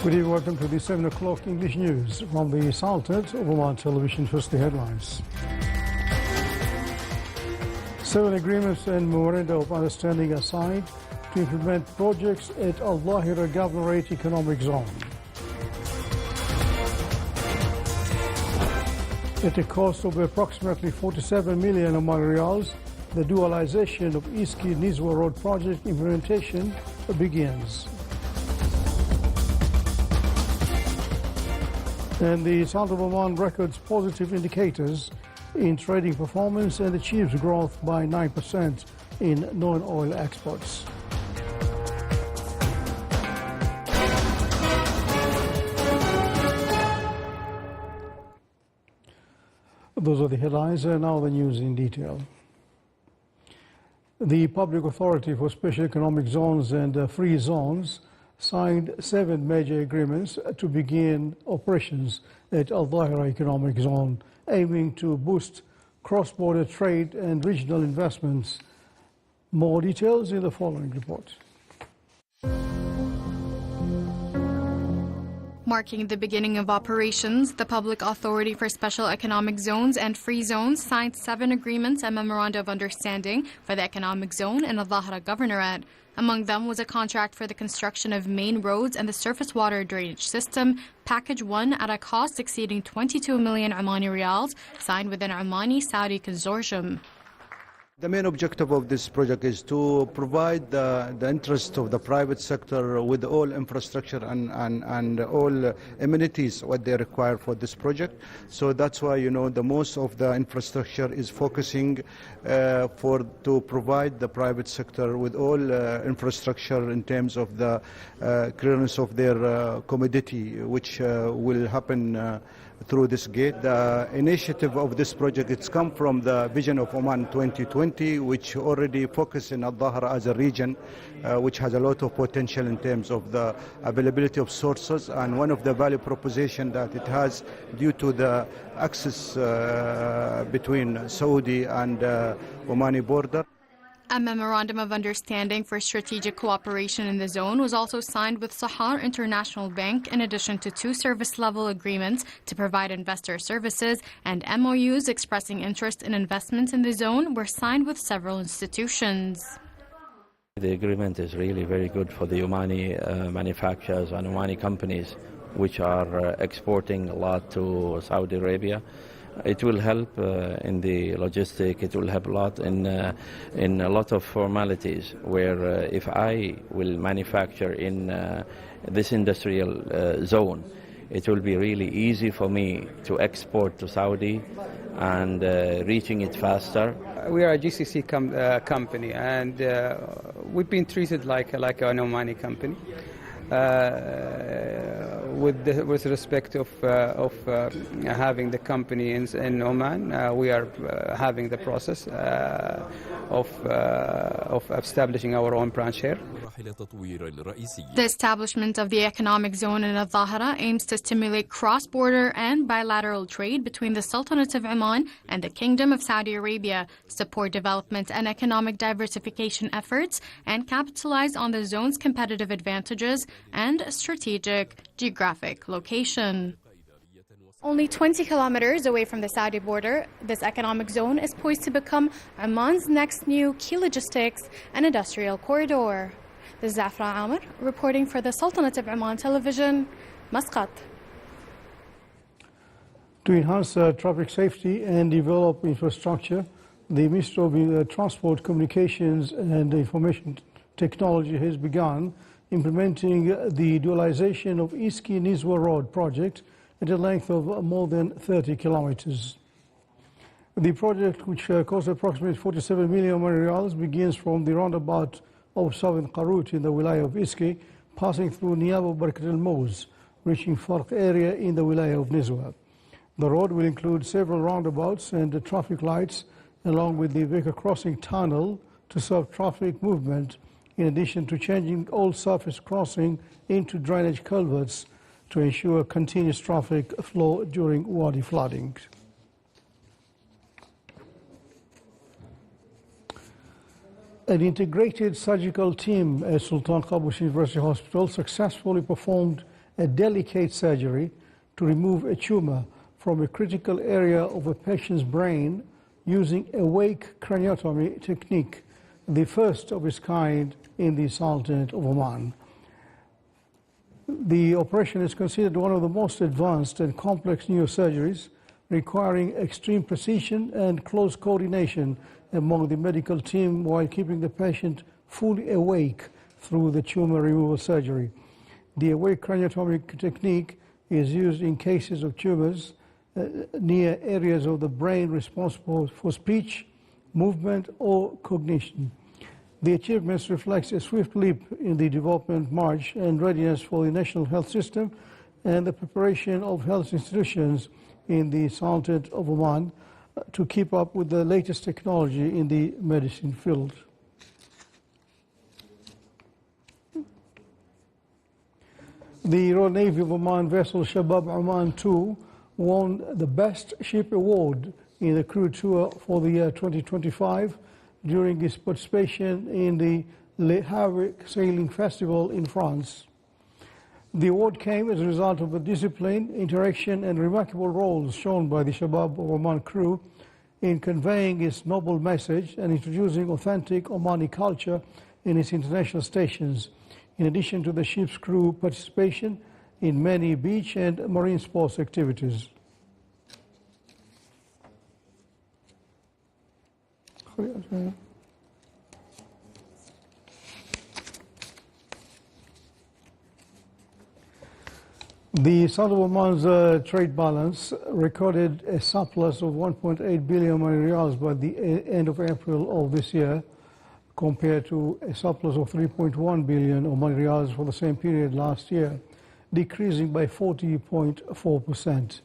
Good evening, welcome to the 7 o'clock English news from the Sultanate of Oman television. First, the headlines. 7 agreements and memoranda of understanding are signed to implement projects at Al-Dhahirah Governorate Economic Zone. At a cost of approximately 47 million Omani riyals, the dualization of Izki-Nizwa road project implementation begins. And the Sultanate of Oman records positive indicators in trading performance and achieves growth by 9% in non-oil exports. Those are the headlines, and now the news in detail. The Public Authority for Special Economic Zones and Free Zones signed 7 major agreements to begin operations at Al-Dhahirah Economic Zone, aiming to boost cross-border trade and regional investments. More details in the following report. Marking the beginning of operations, the Public Authority for Special Economic Zones and Free Zones signed 7 agreements and memoranda of understanding for the economic zone in Al-Dhahirah Governorate. Among them was a contract for the construction of main roads and the surface water drainage system, Package 1 at a cost exceeding 22 million Omani riyals, signed with an Omani-Saudi consortium. The main objective of this project is to provide the interest of the private sector with all infrastructure and all amenities what they require for this project. So that's why, the most of the infrastructure is focusing to provide the private sector with all infrastructure in terms of the clearance of their commodity, which will happen through this gate. The initiative of this project, it's come from the vision of Oman 2020, which already focuses in Al-Dhahirah as a region, which has a lot of potential in terms of the availability of sources, and one of the value proposition that it has due to the access between Saudi and Omani border. A memorandum of understanding for strategic cooperation in the zone was also signed with Sahar International Bank, in addition to 2 service-level agreements to provide investor services, and MOUs expressing interest in investments in the zone were signed with several institutions. The agreement is really very good for the Omani manufacturers and Omani companies which are exporting a lot to Saudi Arabia. It will help in the logistic. It will help a lot in a lot of formalities, where if I will manufacture in this industrial zone, it will be really easy for me to export to Saudi and reaching it faster. We are a GCC company, and we've been treated like an Omani company. With respect of having the company in Oman, we are having the process of establishing our own branch here. The establishment of the economic zone in Al-Dhahirah aims to stimulate cross-border and bilateral trade between the Sultanate of Oman and the Kingdom of Saudi Arabia, support development and economic diversification efforts, and capitalize on the zone's competitive advantages and strategic geographic location. Only 20 kilometers away from the Saudi border, this economic zone is poised to become Oman's next new key logistics and industrial corridor. This is Zafra Amr reporting for the Sultanate of Oman television, Muscat. To enhance traffic safety and develop infrastructure, the Ministry of Transport, Communications and Information Technology has begun implementing the dualization of Izki-Nizwa road project at a length of more than 30 kilometers. The project, which costs approximately 47 million riyals, begins from the roundabout of Southern Qarut in the Wilaya of Izki, passing through Niaba Barkat al-Moz, reaching Farq area in the Wilaya of Nizwa. The road will include several roundabouts and traffic lights, along with the vehicle crossing tunnel to serve traffic movement, in addition to changing all surface crossing into drainage culverts to ensure continuous traffic flow during wadi flooding. An integrated surgical team at Sultan Qaboos University Hospital successfully performed a delicate surgery to remove a tumor from a critical area of a patient's brain using awake craniotomy technique, the first of its kind in the Sultanate of Oman. The operation is considered one of the most advanced and complex neurosurgeries, requiring extreme precision and close coordination among the medical team while keeping the patient fully awake through the tumor removal surgery. The awake craniotomy technique is used in cases of tumors near areas of the brain responsible for speech, movement, or cognition. The achievements reflect a swift leap in the development march and readiness for the national health system and the preparation of health institutions in the Sultanate of Oman to keep up with the latest technology in the medicine field. The Royal Navy of Oman vessel Shabab Oman-2 won the Best Ship Award in the crew tour for the year 2025 during its participation in the Le Havre Sailing Festival in France. The award came as a result of the discipline, interaction, and remarkable roles shown by the Shabab Oman crew in conveying its noble message and introducing authentic Omani culture in its international stations, in addition to the ship's crew participation in many beach and marine sports activities. The Sultanate of Oman's trade balance recorded a surplus of 1.8 billion Omani riyals by the end of April of this year, compared to a surplus of 3.1 billion Omani riyals for the same period last year, decreasing by 40.4%.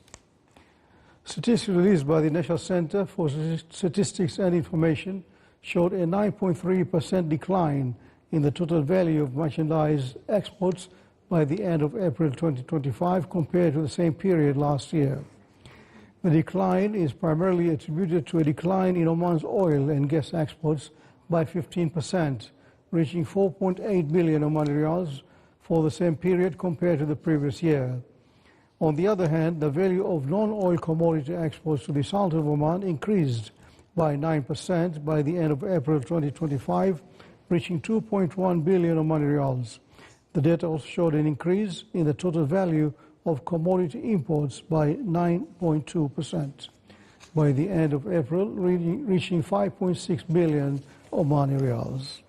Statistics released by the National Center for Statistics and Information showed a 9.3% decline in the total value of merchandise exports by the end of April 2025 compared to the same period last year. The decline is primarily attributed to a decline in Oman's oil and gas exports by 15%, reaching 4.8 billion Omani riyals for the same period compared to the previous year. On the other hand, the value of non-oil commodity exports to the Sultanate of Oman increased by 9% by the end of April 2025, reaching 2.1 billion Omani riyals. The data also showed an increase in the total value of commodity imports by 9.2% by the end of April, reaching 5.6 billion Omani riyals.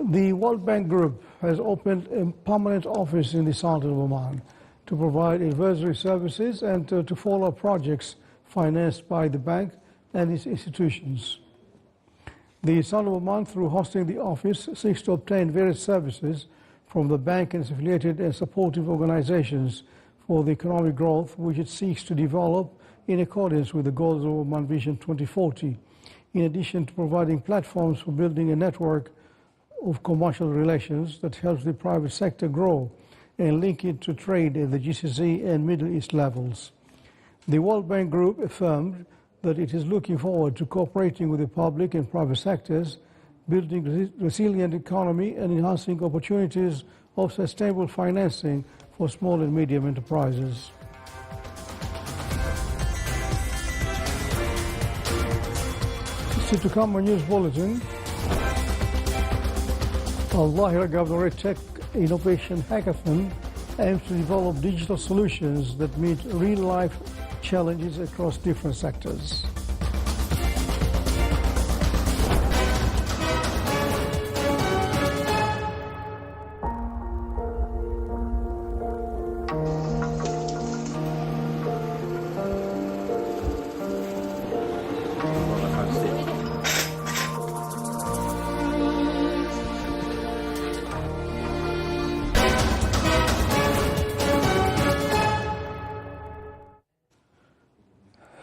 The World Bank Group has opened a permanent office in the Sultanate of Oman to provide advisory services and to follow projects financed by the bank and its institutions. The Sultanate of Oman, through hosting the office, seeks to obtain various services from the bank and its affiliated and supportive organizations for the economic growth which it seeks to develop in accordance with the goals of Oman Vision 2040, in addition to providing platforms for building a network of commercial relations that helps the private sector grow and link it to trade at the GCC and Middle East levels. The World Bank Group affirmed that it is looking forward to cooperating with the public and private sectors, building a resilient economy and enhancing opportunities of sustainable financing for small and medium enterprises. Still to come, a news bulletin. Dhahirah Governorate Tech Innovation Hackathon aims to develop digital solutions that meet real-life challenges across different sectors.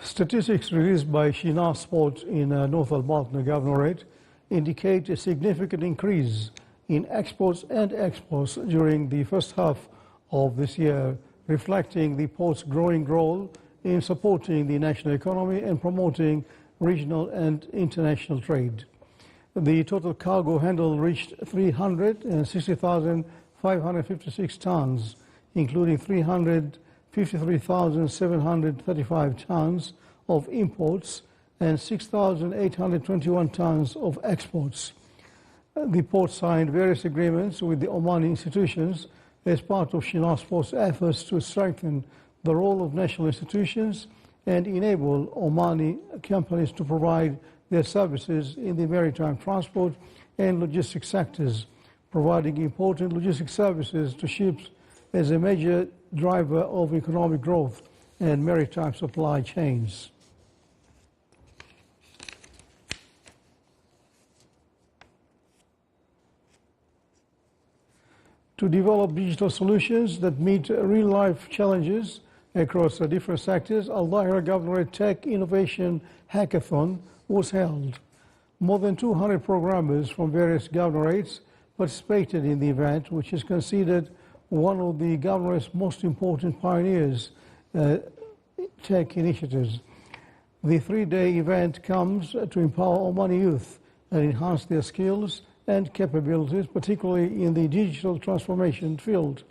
Statistics released by Shinas Sport in North Al-Batna Governorate indicate a significant increase in exports and exports during the first half of this year, reflecting the port's growing role in supporting the national economy and promoting regional and international trade. The total cargo handled reached 360,556 tons, including 353,735 tons of imports and 6,821 tons of exports. The port signed various agreements with the Omani institutions as part of Shinasport's efforts to strengthen the role of national institutions and enable Omani companies to provide their services in the maritime transport and logistics sectors, providing important logistics services to ships as a major driver of economic growth and maritime supply chains. To develop digital solutions that meet real-life challenges across different sectors, Dhahirah Governorate Tech Innovation Hackathon was held. More than 200 programmers from various governorates participated in the event, which is considered one of the governorate's most important pioneers tech initiatives. The three-day event comes to empower Omani youth and enhance their skills and capabilities, particularly in the digital transformation field,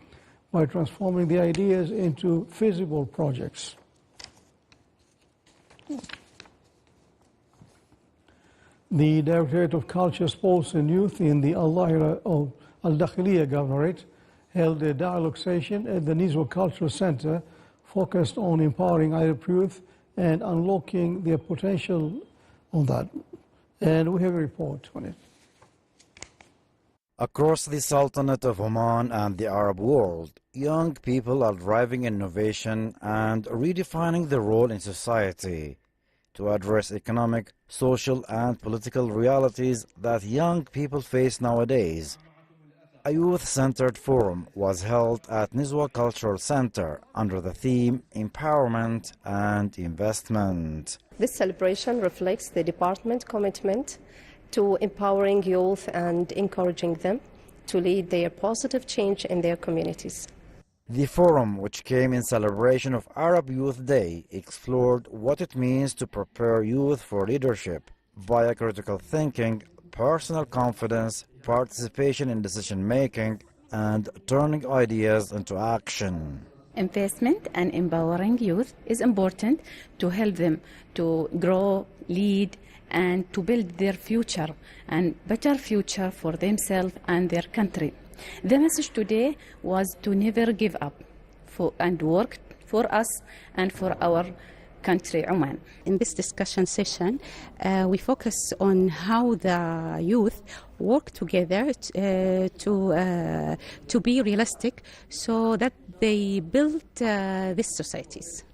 by transforming the ideas into feasible projects. The Directorate of Culture, Sports and Youth in the Al-Dhahirah of Al-Dakhiliya Governorate held a dialogue session at the Nizwa Cultural Center focused on empowering Arab youth and unlocking their potential on that. And we have a report on it. Across the Sultanate of Oman and the Arab world, young people are driving innovation and redefining their role in society to address economic, social and political realities that young people face nowadays. A youth-centered forum was held at Nizwa Cultural Center under the theme Empowerment and Investment. This celebration reflects the department's commitment to empowering youth and encouraging them to lead their positive change in their communities. The forum, which came in celebration of Arab Youth Day, explored what it means to prepare youth for leadership via critical thinking, personal confidence, participation in decision-making, and turning ideas into action. Investment and empowering youth is important to help them to grow, lead, and to build their future and better future for themselves and their country. The message today was to never give up and work for us and for our country, Oman. In this discussion session, we focus on how the youth work together to be realistic so that they build these societies.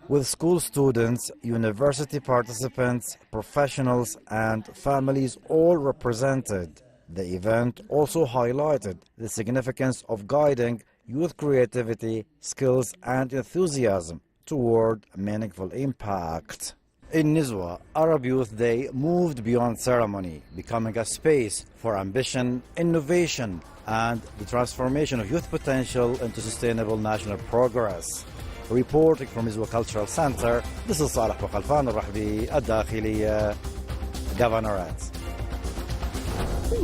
With school students, university participants, professionals and families all represented, the event also highlighted the significance of guiding youth creativity, skills and enthusiasm toward meaningful impact. In Nizwa, Arab Youth Day moved beyond ceremony, becoming a space for ambition, innovation and the transformation of youth potential into sustainable national progress. Reporting from Nizwa Cultural Center, this is Saleh Bukhalfan al-Rahbi, Al-Dakhiliya Governorate.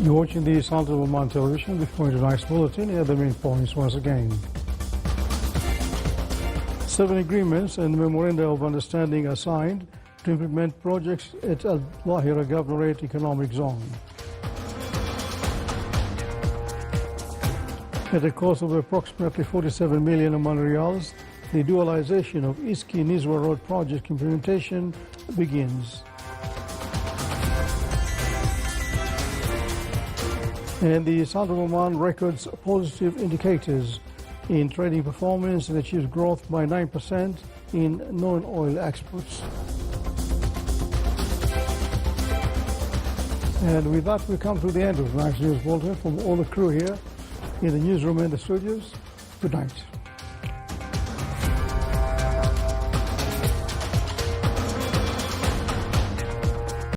You're watching the Sultan of Oman television. Before tonight's bulletin, here are the main points once again. 7 agreements and memoranda of understanding are signed to implement projects at Al-Dhahirah Governorate Economic Zone. At a cost of approximately 47 million Oman riyals, the dualization of Izki-Nizwa road project implementation begins. And the Sultan of Oman records positive indicators in trading performance and achieves growth by 9% in non-oil exports. And with that, we come to the end of tonight's news bulletin. From all the crew here in the newsroom and the studios, good night.